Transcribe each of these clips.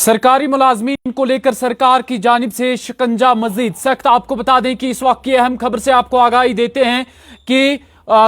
सरकारी मुलाजमीन को लेकर सरकार की जानिब से शिकंजा मजीद सख्त। आपको बता दें कि इस वक्त की अहम खबर से आपको आगाही देते हैं कि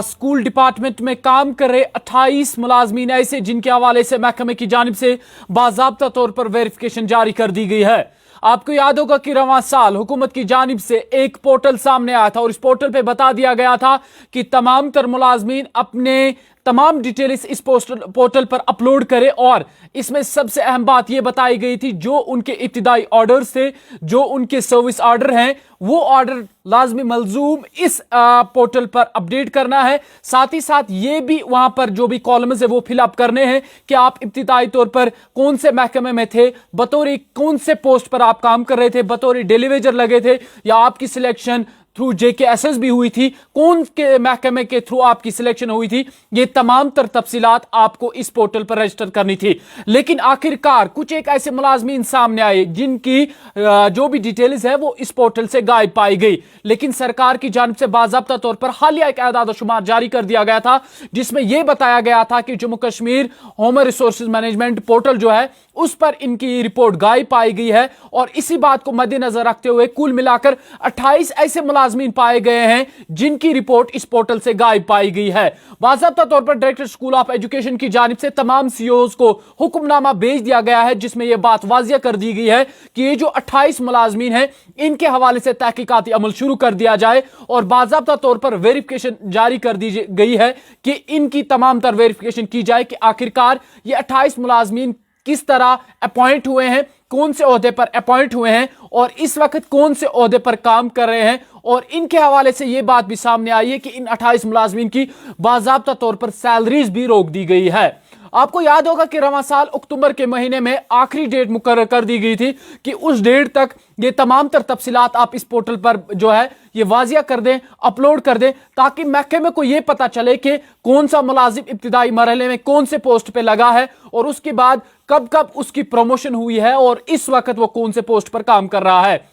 स्कूल डिपार्टमेंट में काम कर रहे 28 मुलाजमीन ऐसे जिनके हवाले से महकमे की जानिब से बाज़ाब्ता तौर पर वेरिफिकेशन जारी कर दी गई है। आपको याद होगा कि रवां साल हुकूमत की जानिब से एक पोर्टल सामने आया था और इस पोर्टल पे बता दिया गया था कि तमाम तर मुलाजमीन अपने तमाम डिटेल्स इस पोर्टल पर अपलोड करें और इसमें सबसे अहम बात यह बताई गई थी जो उनके इब्तिदाई ऑर्डर्स थे, जो उनके सर्विस ऑर्डर हैं, वो ऑर्डर लाजमी मलजूम इस पोर्टल पर अपडेट करना है। साथ ही साथ ये भी वहां पर जो भी कॉलम्स है वो फिलअप करने हैं कि आप इब्तिदाई तौर पर कौन से महकमे में थे, बतौर कौन से पोस्ट पर आप काम कर रहे थे, बतौर डेलीवेजर लगे थे या आपकी सिलेक्शन थ्रू JKSS भी हुई थी, कौन के महकमे के थ्रू आपकी सिलेक्शन हुई थी, ये तमाम तर तफसीलात आपको इस पोर्टल पर रजिस्टर करनी थी। लेकिन आखिरकार कुछ एक ऐसे मुलाजमीन सामने आए जिनकी जो भी डिटेल्स है वो इस पोर्टल से गायब पाई गई। लेकिन सरकार की जानिब से बाज़ाब्ता तौर पर हालिया एक एदाद शुमार जारी कर दिया गया था जिसमें यह बताया गया था कि Jammu Kashmir human resources management portal जो है उस पर इनकी रिपोर्ट गायब पाई गई है। और इसी बात को मद्देनजर रखते हुए कुल मिलाकर 28 ऐसे मुलाजमीन पाए गए हैं जिनकी रिपोर्ट इस पोर्टल से गायब पाई गई है। बाज़ाब्ता तौर पर डायरेक्टर स्कूल ऑफ एजुकेशन की जानिब से तमाम CEOs को हुक्मनामा भेज दिया गया है जिसमें यह बात वाजिया कर दी गई है कि ये जो 28 मुलाजमीन हैं इनके हवाले से तहकीकाती अमल शुरू कर दिया जाए और बाज़ाब्ता तौर पर वेरिफिकेशन जारी कर दी गई है कि इनकी तमाम तर वेरिफिकेशन की जाए कि आखिरकार ये 28 मुलाजमीन किस तरह अपॉइंट हुए हैं, कौन से ओहदे पर अपॉइंट हुए हैं और इस वक्त कौन से ओहदे पर काम कर रहे हैं। और इनके हवाले से यह बात भी सामने आई है कि इन 28 मुलाजमीन की बाज़ाब्ता तौर पर सैलरीज भी रोक दी गई है। आपको याद होगा कि रवां साल अक्टूबर के महीने में आखिरी डेट मुकर्रर कर दी गई थी कि उस डेट तक ये तमाम तर तफसीलात आप इस पोर्टल पर जो है ये वाजिया कर दें, अपलोड कर दें, ताकि महकमे को ये पता चले कि कौन सा मुलाजिम इब्तिदाई मरहले में कौन से पोस्ट पे लगा है और उसके बाद कब कब उसकी प्रमोशन हुई है और इस वक्त वो कौन से पोस्ट पर काम कर रहा है।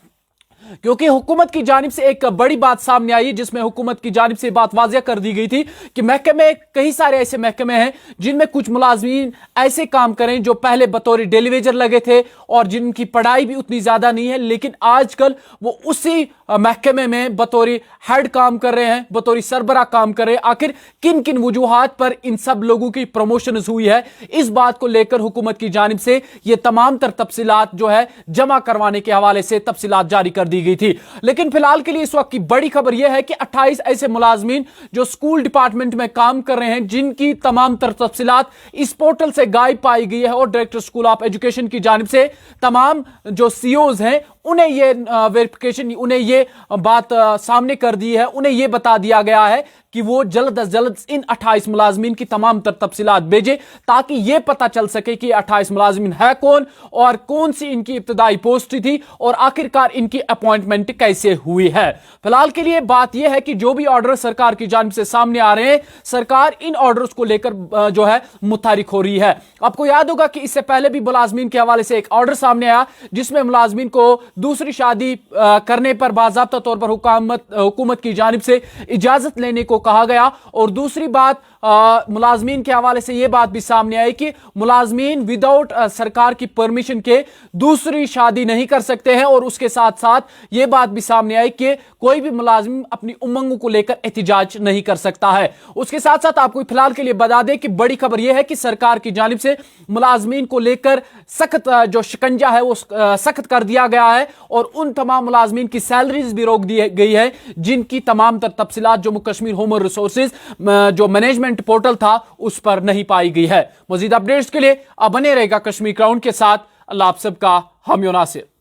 क्योंकि हुकूमत की जानिब से एक बड़ी बात सामने आई जिसमें हुकूमत की जानिब से बात वाजिया कर दी गई थी कि महकमे, कई सारे ऐसे महकमे हैं जिनमें कुछ मुलाजमीन ऐसे काम करें जो पहले बतौर डेलीवेजर लगे थे और जिनकी पढ़ाई भी उतनी ज्यादा नहीं है, लेकिन आजकल वो उसी महकमे में बतौर हेड काम कर रहे हैं, बतौर सरबरा काम कर रहे हैं। आखिर किन किन वजूहात पर इन सब लोगों की प्रमोशन हुई है, इस बात को लेकर हुकूमत की जानिब से ये तमाम तर तफसीलात जो है जमा करवाने के हवाले से तफसीलात जारी कर दी गई थी। लेकिन फिलहाल के लिए इस वक्त की बड़ी खबर यह है कि 28 ऐसे मुलाजमीन जो स्कूल डिपार्टमेंट में काम कर रहे हैं जिनकी तमाम तर तफसीलात इस पोर्टल से गायब पाई गई है और डायरेक्टर स्कूल ऑफ एजुकेशन की जानिब से तमाम जो CEOs हैं उन्हें ये वेरिफिकेशन, उन्हें ये बात सामने कर दी है, उन्हें ये बता दिया गया है कि वो जल्द अज जल्द इन 28 मुलाजमीन की तमाम तर तफसीलात भेजे ताकि ये पता चल सके कि 28 मुलाजमीन है कौन और कौन सी इनकी इब्तिदाई पोस्ट थी और आखिरकार इनकी अपॉइंटमेंट कैसे हुई है। फिलहाल के लिए बात यह है कि जो भी ऑर्डर सरकार की जानिब से सामने आ रहे हैं, सरकार इन ऑर्डर्स को लेकर जो है मुतारिक हो रही है। आपको याद होगा कि इससे पहले भी मुलाजमीन के हवाले से एक ऑर्डर सामने आया जिसमें मुलाजमीन को दूसरी शादी करने पर बाज़ाब्ता तौर पर हुकूमत की जानिब से इजाजत लेने को कहा गया। और दूसरी बात मुलाजमीन के हवाले से यह बात भी सामने आई कि मुलाजमीन विदाउट सरकार की परमिशन के दूसरी शादी नहीं कर सकते हैं। और उसके साथ साथ यह बात भी सामने आई कि कोई भी मुलाजिम अपनी उमंगों को लेकर एहतिजाज नहीं कर सकता है। उसके साथ साथ आपको फिलहाल के लिए बता दें कि बड़ी खबर यह है कि सरकार की जानिब से मुलाजमीन को लेकर सख्त जो शिकंजा है वो सख्त कर दिया गया है और उन तमाम मुलाजमीन की सैलरीज भी रोक दी गई है जिनकी तमाम तर तफसीलात जम्मू कश्मीर ह्यूमन रिसोर्सेज जो मैनेजमेंट पोर्टल था उस पर नहीं पाई गई है। मजीद अपडेट्स के लिए अब बने रहेगा कश्मीर क्राउन के साथ। अल्लाह आप सबका हामी नासिर।